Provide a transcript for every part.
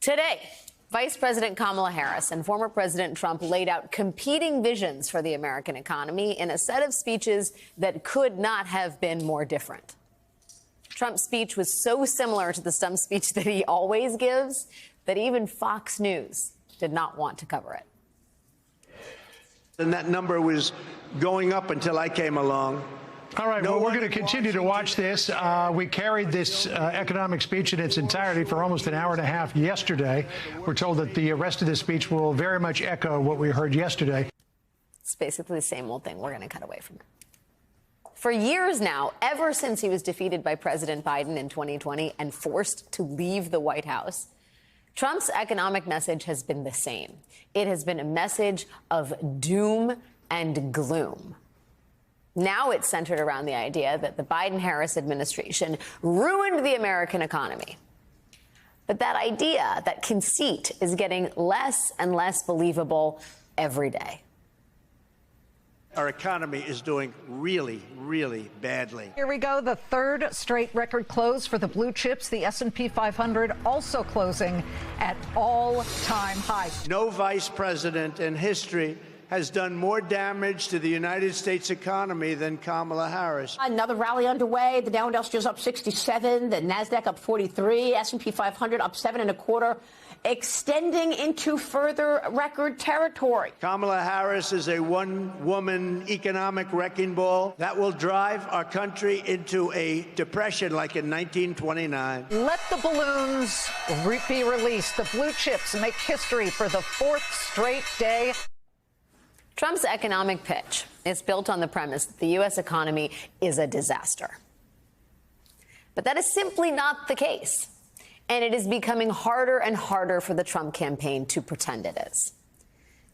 Today, Vice President Kamala Harris and former President Trump laid out competing visions for the American economy in a set of speeches that could not have been more different. Trump's speech was so similar to the stump speech that he always gives that even Fox News did not want to cover it. And that number was going up until I came along. All right, well, we're going to continue to watch this. We carried this economic speech in its entirety for almost an hour and a half yesterday. We're told that the rest of this speech will very much echo what we heard yesterday. It's basically the same old thing. We're going to cut away from it. For years now, ever since he was defeated by President Biden in 2020 and forced to leave the White House, Trump's economic message has been the same. It has been a message of doom and gloom. Now it's centered around the idea that the Biden-Harris administration ruined the American economy. But that idea, that conceit, is getting less and less believable every day. Our economy is doing really, really badly. Here we go. The third straight record close for the blue chips. The S&P 500 also closing at all-time highs. No vice president in history has done more damage to the United States economy than Kamala Harris. Another rally underway. The Dow Industrials up 67, the Nasdaq up 43, S&P 500 up 7.25, extending into further record territory. Kamala Harris is a one-woman economic wrecking ball that will drive our country into a depression like in 1929. Let the balloons be released. The blue chips make history for the fourth straight day. Trump's economic pitch is built on the premise that the U.S. economy is a disaster. But that is simply not the case. And it is becoming harder and harder for the Trump campaign to pretend it is.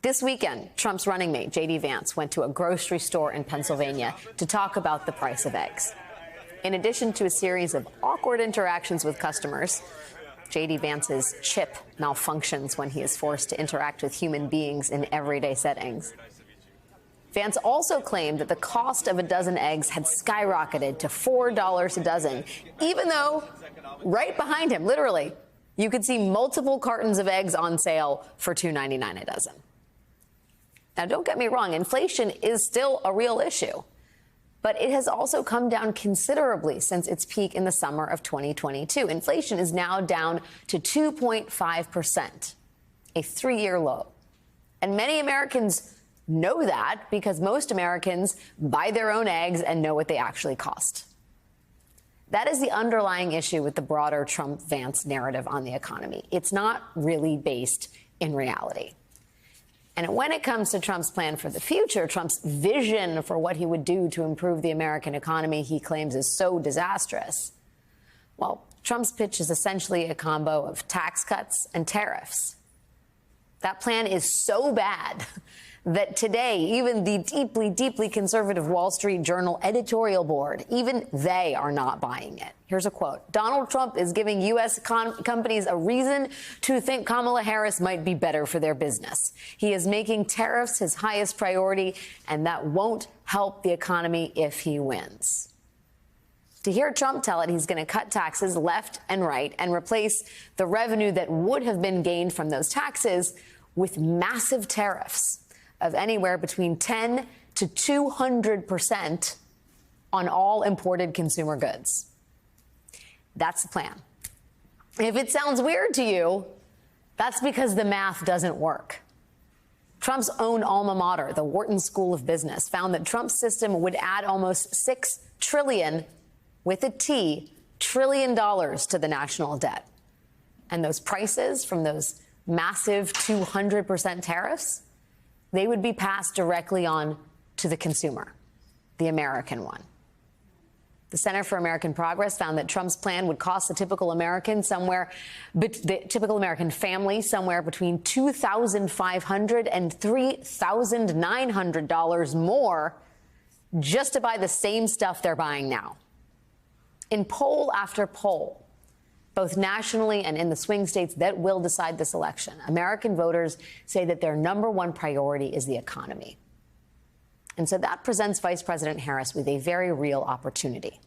This weekend, Trump's running mate, J.D. Vance, went to a grocery store in Pennsylvania to talk about the price of eggs. In addition to a series of awkward interactions with customers, J.D. Vance's chip malfunctions when he is forced to interact with human beings in everyday settings. Vance also claimed that the cost of a dozen eggs had skyrocketed to $4 a dozen, even though right behind him, literally, you could see multiple cartons of eggs on sale for $2.99 a dozen. Now, don't get me wrong, inflation is still a real issue, but it has also come down considerably since its peak in the summer of 2022. Inflation is now down to 2.5%, a three-year low. And many Americans know that because most Americans buy their own eggs and know what they actually cost. That is the underlying issue with the broader Trump-Vance narrative on the economy. It's not really based in reality. And when it comes to Trump's plan for the future, Trump's vision for what he would do to improve the American economy he claims is so disastrous, well, Trump's pitch is essentially a combo of tax cuts and tariffs. That plan is so bad that today, even the deeply, deeply conservative Wall Street Journal editorial board, even they are not buying it. Here's a quote. Donald Trump is giving U.S. companies a reason to think Kamala Harris might be better for their business. He is making tariffs his highest priority, and that won't help the economy if he wins. To hear Trump tell it he's going to cut taxes left and right and replace the revenue that would have been gained from those taxes with massive tariffs of anywhere between 10 to 200% on all imported consumer goods. That's the plan. If it sounds weird to you, that's because the math doesn't work. Trump's own alma mater, the Wharton School of Business, found that Trump's system would add almost $6 trillion, with a T, trillion dollars to the national debt. And those prices from those massive 200% tariffs, they would be passed directly on to the consumer, the American one. The Center for American Progress found that Trump's plan would cost the typical American family somewhere between $2,500 and $3,900 more just to buy the same stuff they're buying now. In poll after poll, both nationally and in the swing states that will decide this election, American voters say that their number one priority is the economy. And so that presents Vice President Harris with a very real opportunity.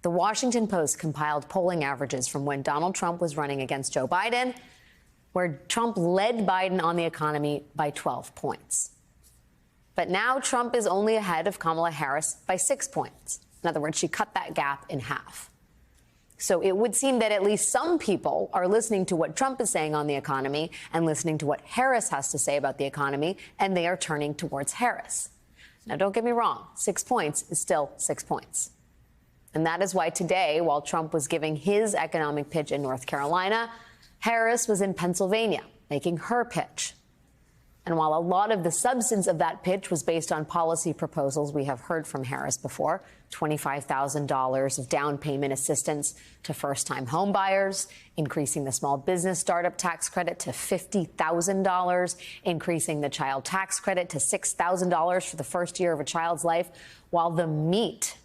The Washington Post compiled polling averages from when Donald Trump was running against Joe Biden where Trump led Biden on the economy by 12 points. But now Trump is only ahead of Kamala Harris by 6 points. In other words, she cut that gap in half. So it would seem that at least some people are listening to what Trump is saying on the economy and listening to what Harris has to say about the economy, and they are turning towards Harris. Now, don't get me wrong, 6 points is still 6 points. And that is why today, while Trump was giving his economic pitch in North Carolina, Harris was in Pennsylvania making her pitch. And while a lot of the substance of that pitch was based on policy proposals we have heard from Harris before, $25,000 of down payment assistance to first-time home buyers, increasing the small business startup tax credit to $50,000, increasing the child tax credit to $6,000 for the first year of a child's life, while the meat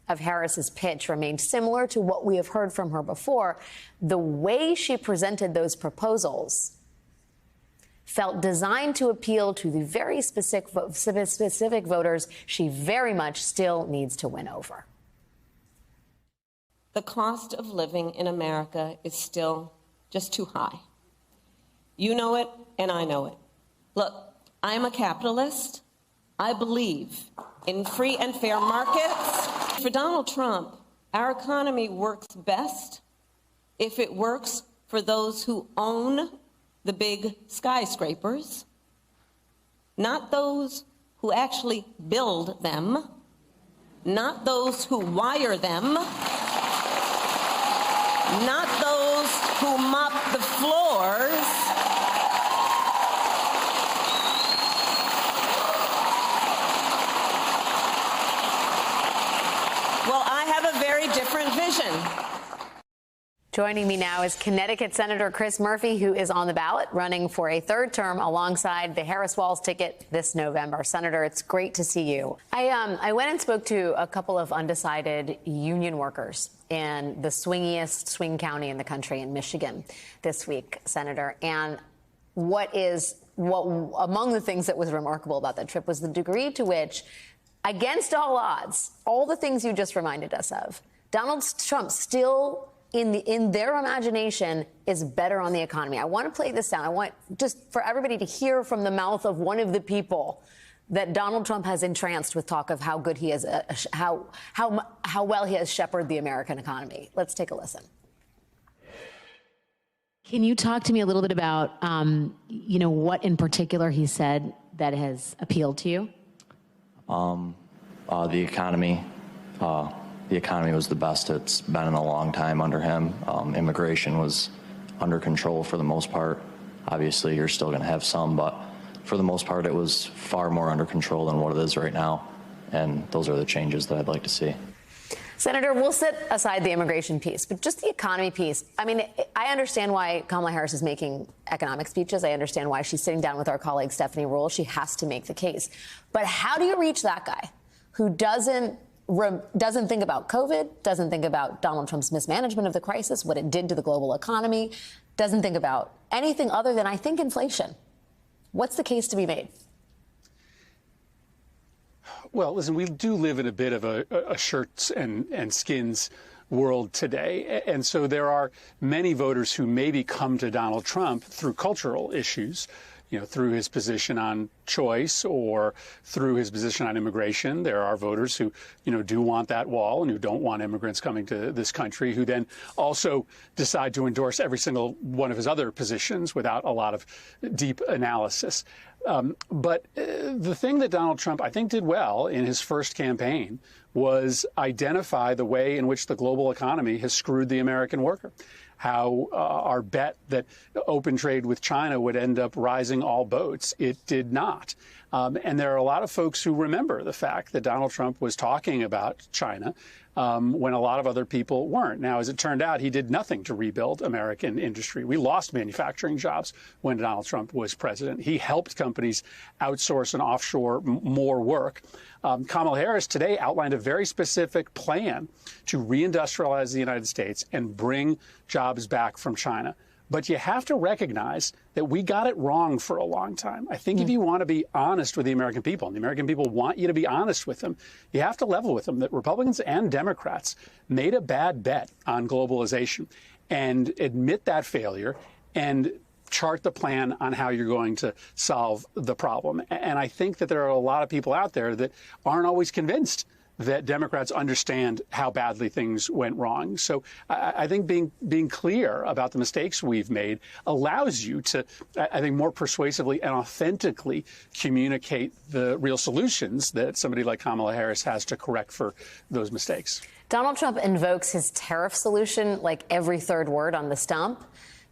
of Harris's pitch remained similar to what we have heard from her before, the way she presented those proposals felt designed to appeal to the very specific voters she very much still needs to win over. The cost of living in America is still just too high. You know it, and I know it. Look, I'm a capitalist. I believe in free and fair markets. For Donald Trump, our economy works best if it works for those who own the big skyscrapers, not those who actually build them, not those who wire them, not those who mop the floors, well, I have a very different vision. Joining me now is Connecticut Senator Chris Murphy, who is on the ballot running for a third term alongside the Harris-Walz ticket this November. Senator, it's great to see you. I went and spoke to a couple of undecided union workers in the swingiest swing county in the country in Michigan this week, Senator. And what among the things that was remarkable about that trip was the degree to which, against all odds, all the things you just reminded us of, Donald Trump still in their imagination is better on the economy. I want to play this sound. I want just for everybody to hear from the mouth of one of the people that Donald Trump has entranced with talk of how good he is, how well he has shepherded the American economy. Let's take a listen. Can you talk to me a little bit about, what in particular he said that has appealed to you? The economy. The economy was the best it's been in a long time under him. Immigration was under control for the most part. Obviously, you're still going to have some, but for the most part, it was far more under control than what it is right now. And those are the changes that I'd like to see. Senator, we'll set aside the immigration piece, but just the economy piece. I mean, I understand why Kamala Harris is making economic speeches. I understand why she's sitting down with our colleague Stephanie Ruhle. She has to make the case. But how do you reach that guy who doesn't think about COVID, doesn't think about Donald Trump's mismanagement of the crisis, what it did to the global economy, doesn't think about anything other than, I think, inflation? What's the case to be made? Well, listen, we do live in a bit of a shirts and skins world today. And so there are many voters who maybe come to Donald Trump through cultural issues, through his position on choice or through his position on immigration. There are voters who, do want that wall and who don't want immigrants coming to this country, who then also decide to endorse every single one of his other positions without a lot of deep analysis. But the thing that Donald Trump, I think, did well in his first campaign was identify the way in which the global economy has screwed the American worker. How our bet that open trade with China would end up rising all boats, it did not. And there are a lot of folks who remember the fact that Donald Trump was talking about China when a lot of other people weren't. Now, as it turned out, he did nothing to rebuild American industry. We lost manufacturing jobs when Donald Trump was president. He helped companies outsource and offshore more work. Kamala Harris today outlined a very specific plan to reindustrialize the United States and bring jobs back from China. But you have to recognize that we got it wrong for a long time. I think if you want to be honest with the American people, and the American people want you to be honest with them, you have to level with them that Republicans and Democrats made a bad bet on globalization and admit that failure and chart the plan on how you're going to solve the problem. And I think that there are a lot of people out there that aren't always convinced that Democrats understand how badly things went wrong. So I think being clear about the mistakes we've made allows you to, I think, more persuasively and authentically communicate the real solutions that somebody like Kamala Harris has to correct for those mistakes. Donald Trump invokes his tariff solution like every third word on the stump.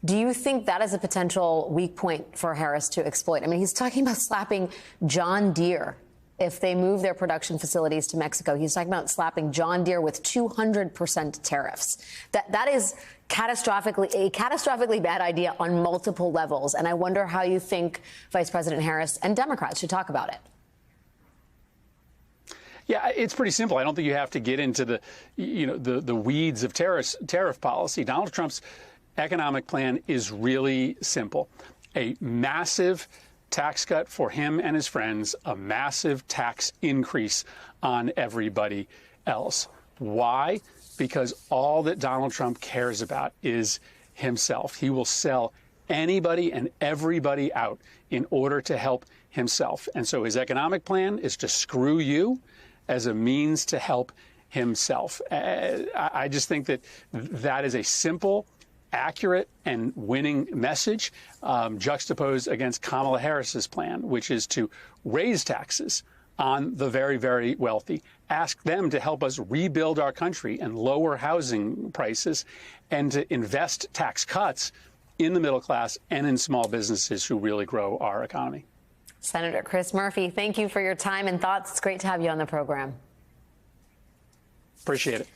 Do you think that is a potential weak point for Harris to exploit? I mean, he's talking about slapping John Deere if they move their production facilities to Mexico. He's talking about slapping John Deere with 200% tariffs. That is a catastrophically bad idea on multiple levels. And I wonder how you think Vice President Harris and Democrats should talk about it. Yeah, it's pretty simple. I don't think you have to get into the weeds of tariff policy. Donald Trump's economic plan is really simple. A massive tax cut for him and his friends, a massive tax increase on everybody else. Why? Because all that Donald Trump cares about is himself. He will sell anybody and everybody out in order to help himself. And so his economic plan is to screw you as a means to help himself. I just think that is a simple, accurate and winning message juxtaposed against Kamala Harris's plan, which is to raise taxes on the very, very wealthy, ask them to help us rebuild our country and lower housing prices, and to invest tax cuts in the middle class and in small businesses who really grow our economy. Senator Chris Murphy, thank you for your time and thoughts. It's great to have you on the program. Appreciate it.